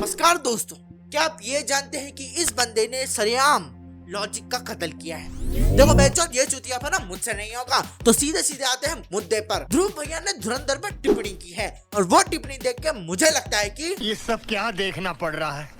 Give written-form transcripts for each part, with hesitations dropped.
नमस्कार दोस्तों, क्या आप ये जानते हैं कि इस बंदे ने सरेआम लॉजिक का कत्ल किया है। देखो बेचौथ ये चुतियापा मुझसे नहीं होगा, तो सीधे सीधे आते हैं मुद्दे पर। ध्रुव भैया ने धुरंधर पर टिप्पणी की है और वो टिप्पणी देख के मुझे लगता है कि ये सब क्या देखना पड़ रहा है।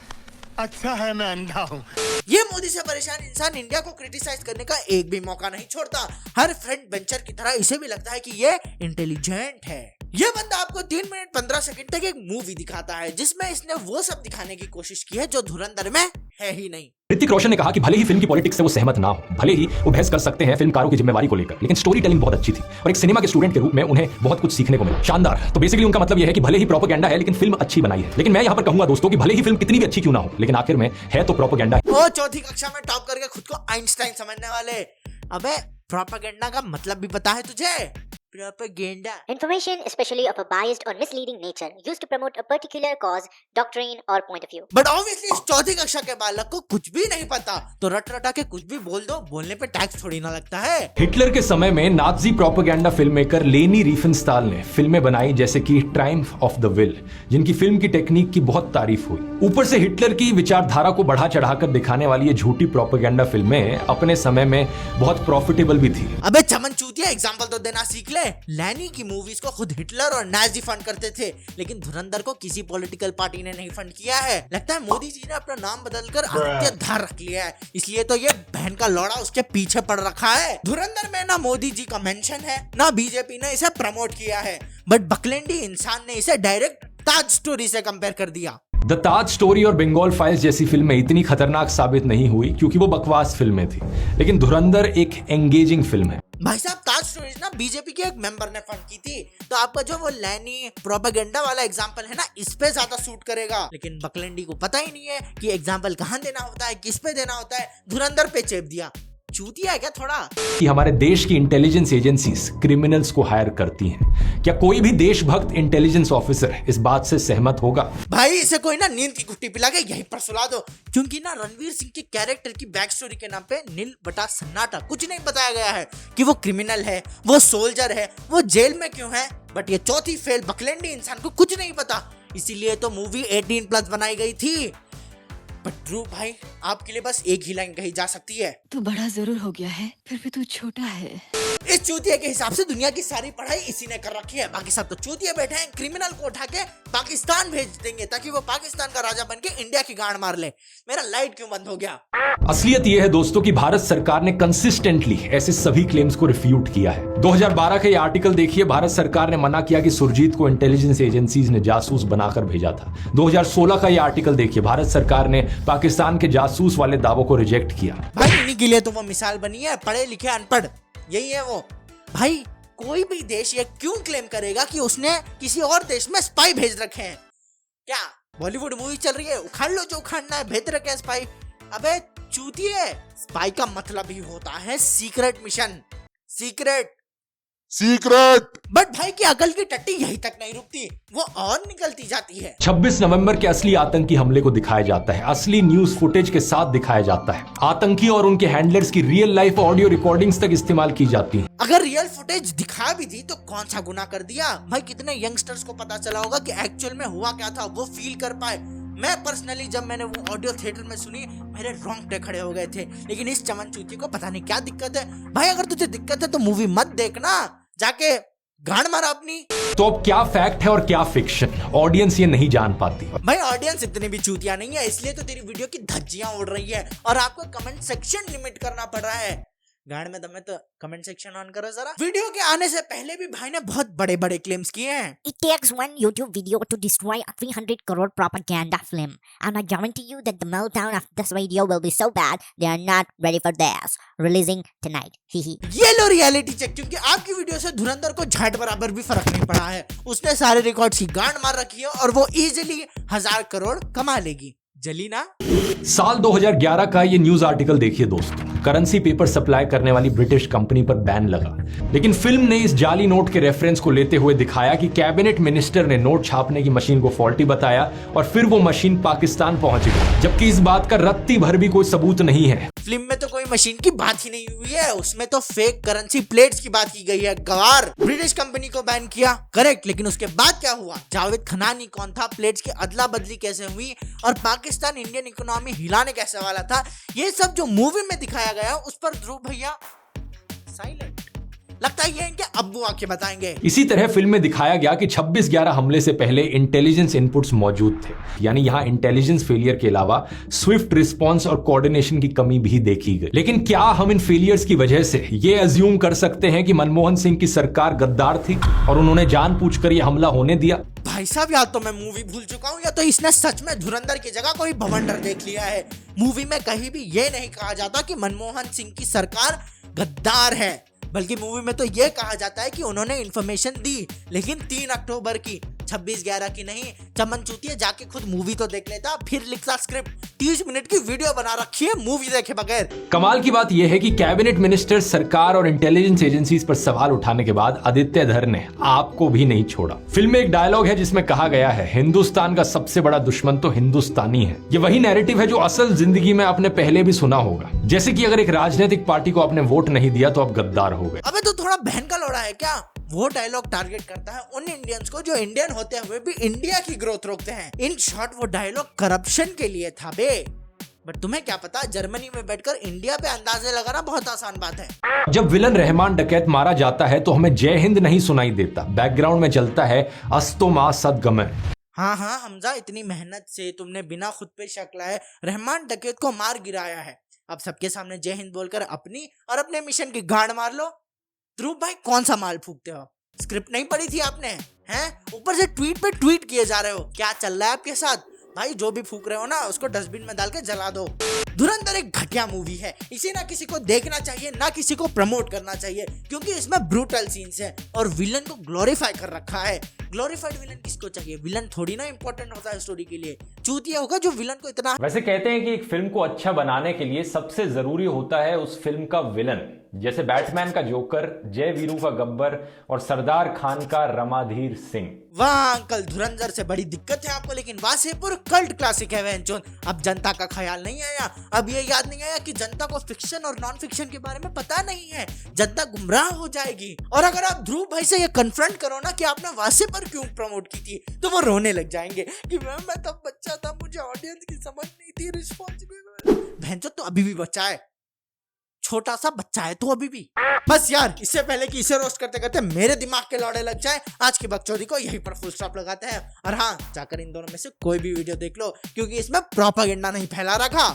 अच्छा है मैं अंधा हूँ। ये मोदी से परेशान इंसान इंडिया को क्रिटिसाइज करने का एक भी मौका नहीं छोड़ता। हर फ्रंट बेंचर की तरह इसे भी लगता है कि ये इंटेलिजेंट है। ये बंदा आपको 3 मिनट 15 सेकंड तक एक मूवी दिखाता है जिसमें इसने वो सब दिखाने की कोशिश की है जो धुरंधर में है ही नहीं। ऋतिक रोशन ने कहा कि भले ही फिल्म की पॉलिटिक्स से वो सहमत ना हो, भले ही वो बहस कर सकते हैं फिल्मकारों की जिम्मेवारी को लेकर, लेकिन स्टोरी टेलिंग बहुत अच्छी थी और एक सिनेमा के स्टूडेंट के रूप में उन्हें बहुत कुछ सीखने को मिला। शानदार। तो बेसिकली उनका मतलब यह है कि भले ही प्रोपेगेंडा है लेकिन फिल्म अच्छी बनाई है। लेकिन मैं यहाँ पर कहूंगा दोस्तों कि भले ही फिल्म कितनी भी अच्छी क्यों ना हो, लेकिन आखिर में है तो प्रोपेगेंडा। वो चौथी कक्षा में टॉप करके खुद को आइंस्टाइन समझने वाले, अबे प्रोपेगेंडा का मतलब भी पता है तुझे? Propaganda. Information, especially of a biased or misleading nature, used to promote a particular cause, doctrine, or point of view. But obviously इस चौथी कक्षा के बालक को कुछ भी नहीं पता, तो रट रटा के कुछ भी बोल दो, बोलने पे टैक्स थोड़ी ना लगता है। हिटलर के समय में नाजी प्रोपेगेंडा फिल्म मेकर लेनी रिफेनस्टाल ने फिल्में बनाई जैसे कि ट्रायम्फ ऑफ द विल, जिनकी फिल्म की टेक्निक की बहुत तारीफ हुई। ऊपर से हिटलर की विचारधारा को बढ़ा चढ़ाकर दिखाने वाली ये झूठी प्रोपेगेंडा फिल्में अपने समय में बहुत प्रॉफिटेबल भी थी। अबे चमन चूतिया, एग्जाम्पल तो देना सीख ले। लैनी की मूवीज को खुद हिटलर और नाजी फंड करते थे, लेकिन धुरंधर को किसी पॉलिटिकल पार्टी ने नहीं फंड किया है। लगता है मोदी जी ने अपना नाम बदलकर आदित्य धार रख लिया है, इसलिए तो ये बहन का लौड़ा उसके पीछे पड़ रखा है। धुरंधर में ना मोदी जी का मेंशन है, ना बीजेपी ने इसे प्रमोट किया है, बट बकलेंडी इंसान ने इसे डायरेक्ट ताज स्टोरी से कंपेयर कर दिया। द ताज स्टोरी और बंगाल फाइल्स जैसी फिल्में इतनी खतरनाक साबित नहीं हुई क्योंकि वो बकवास फिल्में थी, लेकिन धुरंधर एक एंगेजिंग फिल्म है। भाई साहब, ताज स्टोरीज ना बीजेपी के एक मेंबर ने फंड की थी, तो आपका जो वो लैनी प्रोपेगेंडा वाला एग्जांपल है ना, इस पे ज्यादा सूट करेगा। लेकिन बकलेंडी को पता ही नहीं है कि एग्जांपल कहाँ देना होता है, किस पे देना होता है, धुरंधर पे चेप दिया। चूतिया है क्या थोड़ा? कि हमारे देश की इंटेलिजेंस एजेंसीज क्रिमिनल्स को हायर करती हैं। क्या कोई भी देशभक्त इंटेलिजेंस ऑफिसर इस बात से सहमत होगा? भाई इसे कोई ना नींद की गुट्टी पिला के यहीं पर सुला दो, क्योंकि ना रणवीर सिंह के कैरेक्टर की बैक स्टोरी के नाम पे नील बटा सन्नाटा, कुछ नहीं बताया गया है कि वो क्रिमिनल है, वो सोल्जर है, वो जेल में क्यों है। बट ये चौथी फेल बकलेंडी इंसान को कुछ नहीं पता, इसीलिए तो मूवी 18+ बनाई गई थी। बट ध्रुव भाई, आपके लिए बस एक ही लाइन कही जा सकती है, तू बड़ा जरूर हो गया है, फिर भी तू छोटा है। इस चूतिया के हिसाब से दुनिया की सारी पढ़ाई इसी ने कर रखी है, बाकी सब तो चूतिया बैठे हैं। क्रिमिनल को उठा के पाकिस्तान भेज देंगे ताकि वो पाकिस्तान का राजा बन के इंडिया की गांड मार ले। मेरा लाइट क्यों बंद हो गया? असलियत यह है दोस्तों कि भारत सरकार ने कंसिस्टेंटली ऐसे सभी क्लेम्स को रिफ्यूट किया है। 2012 का ये आर्टिकल देखिए, भारत सरकार ने मना किया कि सुरजीत को इंटेलिजेंस एजेंसीज ने जासूस बनाकर भेजा था। 2016 का ये आर्टिकल देखिए, भारत सरकार ने पाकिस्तान के जासूस वाले दावों को रिजेक्ट किया। भाई इन्हीं के लिए तो वो मिसाल बनी है, पढ़े लिखे अनपढ़, यही है वो। भाई कोई भी देश ये क्यों क्लेम करेगा कि उसने किसी और देश में स्पाई भेज रखे हैं? क्या बॉलीवुड मूवी चल रही है, उखाड़ लो जो उखाड़ना है, भेज रखे हैं स्पाई। अबे चूतिए, स्पाई का मतलब ही होता है सीक्रेट मिशन, सीक्रेट। बट भाई की अकल की टट्टी यहीं तक नहीं रुकती, वो और निकलती जाती है। 26 नवंबर के असली आतंकी हमले को दिखाया जाता है, असली न्यूज फुटेज के साथ दिखाया जाता है। आतंकी और उनके हैंडलर्स की रियल लाइफ ऑडियो रिकॉर्डिंग्स तक इस्तेमाल की जाती हैं। अगर रियल फुटेज दिखा भी दी तो कौन सा गुनाह कर दिया? भाई कितने यंगस्टर्स को पता चला होगा कि एक्चुअल में हुआ क्या था, वो फील कर पाए। मैं पर्सनली जब मैंने वो ऑडियो थिएटर में सुनी, मेरे रोंगटे खड़े हो गए थे। लेकिन इस चमन चूती को पता नहीं क्या दिक्कत है। भाई अगर तुझे दिक्कत है तो मूवी मत देखना, जाके गांड मारा अपनी। तो अब क्या फैक्ट है और क्या फिक्शन, ऑडियंस ये नहीं जान पाती। भाई ऑडियंस इतनी भी चूतिया नहीं है, इसलिए तो तेरी वीडियो की धज्जियां उड़ रही है और आपको कमेंट सेक्शन लिमिट करना पड़ रहा है। गांड में दम तो कमेंट सेक्शन ऑन करो जरा। वीडियो के आने से पहले भी भाई ने बहुत बड़े बड़े क्लेम्स किए हैं। It takes one YouTube video to destroy a 300 crore propaganda film, and I guarantee you that the meltdown of this video will be so bad they are not ready for this. Releasing tonight. ये लो reality check, क्योंकि आपकी video से धुरंधर को झाट बराबर भी फर्क नहीं पड़ा है। उसने सारे रिकॉर्ड्स की गांड मार रखी है और वो इजीली 1000 करोड़ कमा लेगी। जली ना? साल 2011 का ये न्यूज आर्टिकल देखिए दोस्तों, करेंसी पेपर सप्लाई करने वाली ब्रिटिश कंपनी पर बैन लगा, लेकिन फिल्म ने इस जाली नोट के रेफरेंस को लेते हुए दिखाया कि कैबिनेट मिनिस्टर ने नोट छापने की मशीन को फॉल्टी बताया और फिर वो मशीन पाकिस्तान पहुंच गई, जबकि इस बात का रत्ती भर भी कोई सबूत नहीं है। फिल्म में तो कोई मशीन की बात ही नहीं हुई है, उसमें तो फेक करेंसी प्लेट्स की बात की गई है। गवार ब्रिटिश कंपनी को बैन किया, करेक्ट, लेकिन उसके बाद क्या हुआ? जावेद खनानी कौन था, प्लेट्स की अदला बदली कैसे हुई और पाकिस्तान इंडियन इकोनॉमी हिलाने कैसे वाला था, ये सब जो मूवी में दिखाया गया उस पर ध्रुव भैया साइलेंट। लगता है ये इनके अब्बू आके बताएंगे। इसी तरह फिल्म में दिखाया गया कि 26/11 हमले से पहले इंटेलिजेंस इनपुट्स मौजूद थे, यानी यहां इंटेलिजेंस फेलियर के अलावा स्विफ्ट रिस्पांस और कोऑर्डिनेशन की कमी भी देखी गई। लेकिन क्या हम इन फेलियर्स की वजह से ये अज्यूम कर सकते हैं कि मनमोहन सिंह की सरकार गद्दार थी और उन्होंने जानबूझकर यह हमला होने दिया? भाई साहब, या तो मैं मूवी भूल चुका हूँ या तो इसने सच में धुरंधर की जगह कोई भवंडर देख लिया है। मूवी में कहीं भी ये नहीं कहा जाता कि मनमोहन सिंह की सरकार गद्दार है, बल्कि मूवी में तो ये कहा जाता है कि उन्होंने इंफॉर्मेशन दी, लेकिन 3 अक्टूबर की, 26/11 की नहीं। चमन चूतिया जाके खुद मूवी तो देख लेता, फिर लिखता स्क्रिप्ट। 30 मिनट की वीडियो बना रखी है मूवी देखे बगैर। कमाल की बात यह है कि कैबिनेट मिनिस्टर, सरकार और इंटेलिजेंस एजेंसीज पर सवाल उठाने के बाद आदित्य धर ने आपको भी नहीं छोड़ा। फिल्म में एक डायलॉग है जिसमें कहा गया है, हिंदुस्तान का सबसे बड़ा दुश्मन तो हिंदुस्तानी है। ये वही नैरेटिव है जो असल जिंदगी में आपने पहले भी सुना होगा, जैसे कि अगर एक राजनीतिक पार्टी को आपने वोट नहीं दिया तो आप गद्दार हो गए। अबे तो थोड़ा बहन का लौड़ा है क्या? वो डायलॉग टारगेट करता है उन इंडियंस को जो इंडियन होते हुए भी इंडिया की ग्रोथ रोकते हैं। इन शॉर्ट वो डायलॉग करप्शन के लिए था बे। बट तुम्हें क्या पता, जर्मनी में बैठकर इंडिया पे अंदाजे लगाना बहुत आसान बात है। जब विलन रहमान डकैत मारा जाता है तो हमें जय हिंद नहीं सुनाई देता, बैकग्राउंड में चलता है अस्तो मा सदगमय। हाँ हमजा, इतनी मेहनत से तुमने बिना खुद पे शक लाए रहमान डकैत को मार गिराया है। अब सबके सामने जय हिंद बोलकर अपनी और अपने मिशन की गाड़ मार लो। ध्रुव भाई, कौन सा माल फूकते हो? स्क्रिप्ट नहीं पढ़ी थी आपने? हैं? ऊपर से ट्वीट पे ट्वीट किए जा रहे हो। क्या चल रहा है आपके साथ? भाई जो भी फूक रहे हो ना, उसको डस्टबिन में डाल के जला दो। धुरंधर एक घटिया मूवी है, इसे ना किसी को देखना चाहिए ना किसी को प्रमोट करना चाहिए, क्योंकि इसमें ब्रूटल सीन्स है और विलन को ग्लोरीफाई कर रखा है। ग्लोरीफाइड विलन किसको चाहिए? विलन थोड़ी ना इंपॉर्टेंट होता है स्टोरी के लिए। चूतिया होगा जो विलन को इतना। वैसे कहते हैं कि एक फिल्म को अच्छा बनाने के लिए सबसे जरूरी होता है उस फिल्म का विलन, जैसे बैटमैन का जोकर, जय वीरू का गब्बर और सरदार खान का रमाधीर सिंह। वाह अंकल, धुरंधर से बड़ी दिक्कत है आपको, लेकिन वासेपुर कल्ट क्लासिक है वेंचोन। अब जनता का ख्याल नहीं आया, अब ये याद नहीं आया कि जनता को फिक्शन और नॉन फिक्शन के बारे में पता नहीं है। जनता गुमराह हो जाएगी। और अगर आप ध्रुव भाई से ये कन्फ्रंट करो ना कि आपने वासेपुर क्यों प्रमोट की थी, तो वो रोने लग जाएंगे कि मैं तब बच्चा था, मुझे ऑडियंस की समझ नहीं थी, रिस्पॉन्सिबल। भैंचो तो अभी भी बच्चा है, छोटा सा बच्चा है तो अभी भी। बस यार, इससे पहले कि इसे रोस्ट करते करते मेरे दिमाग के लौड़े लग जाए, आज की बकचोदी को यहीं पर फुल स्टॉप लगाते हैं। और हाँ, जाकर इन दोनों में से कोई भी वीडियो देख लो, क्योंकि इसमें प्रोपेगेंडा नहीं फैला रखा।